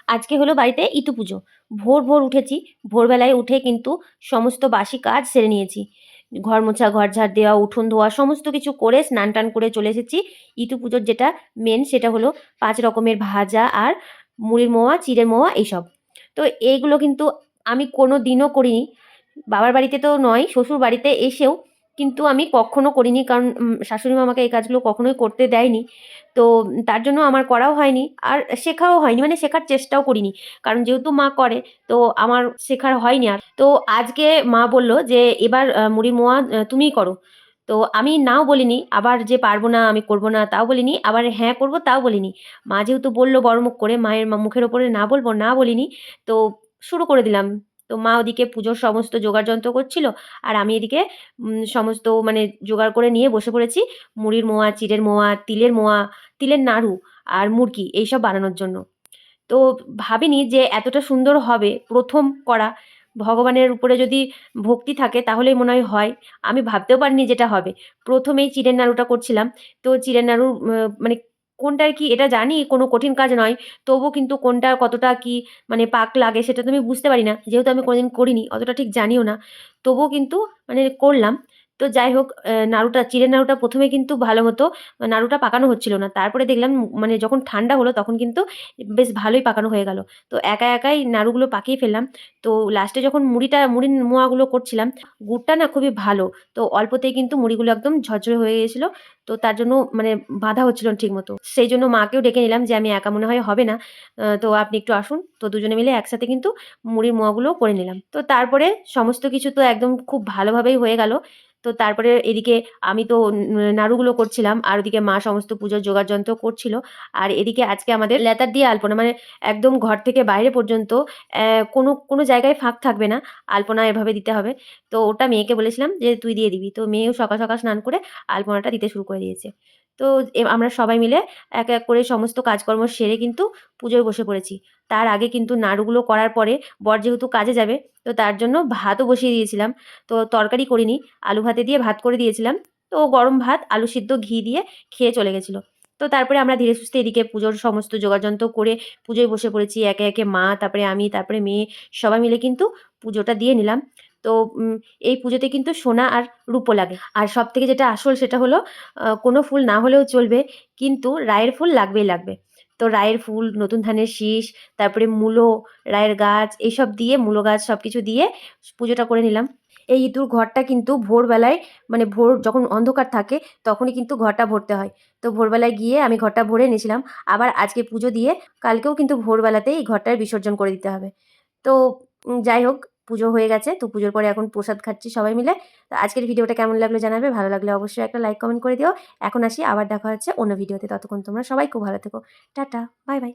আজকে হলো বাড়িতে ইতু পুজো। ভোর, ভোর উঠেছি। ভোরবেলায় উঠে কিন্তু সমস্ত বাসি কাজ সেরে নিয়েছি। ঘর মোছা, ঘর ঝাড় দেওয়া, উঠোন ধোয়া সমস্ত কিছু করে স্নান-টান করে চলে এসেছি। ইতু পুজোর যেটা মেন সেটা হলো ৫ রকমের ভাজা আর মুড়ির মোয়া, চিঁড়ের মোয়া এইসব। তো এইগুলো কিন্তু আমি কোনোদিনও করিনি। বাবার বাড়িতে তো নয়, শ্বশুর বাড়িতে এসেও কিন্তু আমি কক্ষনো করিনি। কারণ শাশুড়ি মা আমাকে এই কাজগুলো কখনোই করতে দেয়নি। তো তার জন্য আমার করাও হয়নি। আর শেখাও হয়নি। মানে শেখার চেষ্টাও করিনি। কারণ যেহেতু মা করে তো আমার শেখার হয়নি আর। তো আজকে মা বলল যে, "এবার মুড়ির মোয়া তুমিই করো।" তো আমি নাও বলিনি। আবার যে পারব না, আমি করব না তাও বলিনি। আবার হ্যাঁ করব তাও বলিনি। মা যেহেতু বলল বড় মুখ করে, মায়ের মুখের ওপরে না বলব, না বলিনি। তো শুরু করে দিলাম। তো মা ওদিকে পুজোর সমস্ত জোগাড়যন্ত্র করছিল। আর আমি এদিকে সমস্ত মানে জোগাড় করে নিয়ে বসে পড়েছি মুড়ির মোয়া, চিঁড়ের মোয়া, তিলের নাড়ু আর মুড়কি এইসব বানানোর জন্য। তো ভাবিনি যে এতটা সুন্দর হবে। ১ম করা। ভগবানের উপরে যদি ভক্তি থাকে তাহলেই মনে হয় হয়। আমি ভাবতেও পারিনি যেটা হবে। ১ম এই চিঁড়ের নাড়ুটা করছিলাম। তো চিঁড়ের নাড়ু মানে কোনটার কি এটা জানি কোনো কঠিন কাজ নয়। তবুও কিন্তু কোনটার কতটা কি মানে পাক লাগে সেটা তো আমি বুঝতে পারি না। যেহেতু আমি কোনোদিন করিনি, অতটা ঠিক জানিও না। তবুও কিন্তু মানে করলাম। তো যাই হোক নাড়ুটা চিঁড়ের নাড়ুটা ১ম এ কিন্তু ভালো মতো নাড়ুটা পাকানো হচ্ছিল না। তারপরে দেখলাম মানে যখন ঠান্ডা হলো তখন কিন্তু বেশ ভালোই পাকানো হয়ে গেল। তো একাই নাড়ুগুলো পাকিয়ে ফেললাম। তো লাস্টে যখন মুড়ির মোয়াগুলো করছিলাম, গুড়টা না খুবই ভালো। তো অল্পতেই কিন্তু মুড়িগুলো একদম ঝরঝরে হয়ে গিয়েছিল। তো তার জন্য মানে বাঁধা হচ্ছিল না ঠিকমতো। সেইজন্য মাকেও ডেকে নিলাম যে, "আমি একা মনে হয় হবে না। তো আপনি একটু আসুন।" তো দুজনে মিলে একসাথে কিন্তু মুড়ির মোয়াগুলোও করে নিলাম। তো তারপরে সমস্ত কিছু তো একদম খুব ভালোভাবেই হয়ে গেল। তো তারপরে এদিকে আমি তো নাড়ুগুলো করছিলাম। আর ওদিকে মা সমস্ত পুজোর জোগাড়যন্ত্র করছিল। আর এদিকে আজকে আমাদের লেতার দিয়ে আলপনা মানে একদম ঘর থেকে বাইরে পর্যন্ত কোনো জায়গায় ফাঁক থাকবে না। আলপনা এভাবে দিতে হবে। তো ওটা মেয়েকে বলেছিলাম যে, "তুই দিয়ে দিবি।" তো মেয়েও সকাল, সকাল স্নান করে আলপনাটা দিতে শুরু করে দিয়েছে। তো আমরা সবাই মিলে এক করে সমস্ত কাজকর্ম সেরে কিন্তু পুজোয় বসে পড়েছি। তার আগে কিন্তু নাড়ুগুলো করার পরে বর যেহেতু কাজে যাবে, তো তার জন্য ভাতও বসিয়ে দিয়েছিলাম। তো তরকারি করিনি। আলু ভাতে দিয়ে ভাত করে দিয়েছিলাম। তো গরম ভাত, আলু সিদ্ধ, ঘি দিয়ে খেয়ে চলে গেছিল। তো তারপরে আমরা ধীরে সুস্থে এদিকে পুজোর সমস্ত জোগাড়যন্ত্র করে পুজোয় বসে পড়েছি। একে মা, তারপরে আমি, তারপরে মেয়ে সবাই মিলে কিন্তু পুজোটা দিয়ে নিলাম। তো এই পুজোতে কিন্তু সোনা আর রূপো লাগে। আর সবথেকে যেটা আসল সেটা হলো কোনো ফুল না হলেও চলবে কিন্তু রায়ের ফুল লাগবেই লাগবে। তো রায়ের ফুল, নতুন ধানের শীষ, তারপরে মূলো, রায়ের গাছ এইসব দিয়ে মূলো গাছ সবকিছু দিয়ে পুজোটা করে নিলাম। এই ইঁদুর ঘরটা কিন্তু ভোরবেলায় মানে ভোর যখন অন্ধকার থাকে তখনই কিন্তু ঘরটা ভরতে হয়। তো ভোরবেলায় গিয়ে আমি ঘরটা ভরে এনেছিলাম। আবার আজকে পুজো দিয়ে কালকেও কিন্তু ভোরবেলাতেই এই ঘরটার বিসর্জন করে দিতে হবে। তো যাই হোক পুজো হয়ে গেছে। তো পুজোর পরে এখন প্রসাদ খাচ্ছি সবাই মিলে। তো আজকের ভিডিওটা কেমন লাগলো জানাবে। ভালো লাগলে অবশ্যই একটা লাইক কমেন্ট করে দিও। এখন আসি আবার দেখা হচ্ছে অন্য ভিডিওতে। ততক্ষণ তোমরা সবাই খুব ভালো থেকো। Tata, bye bye.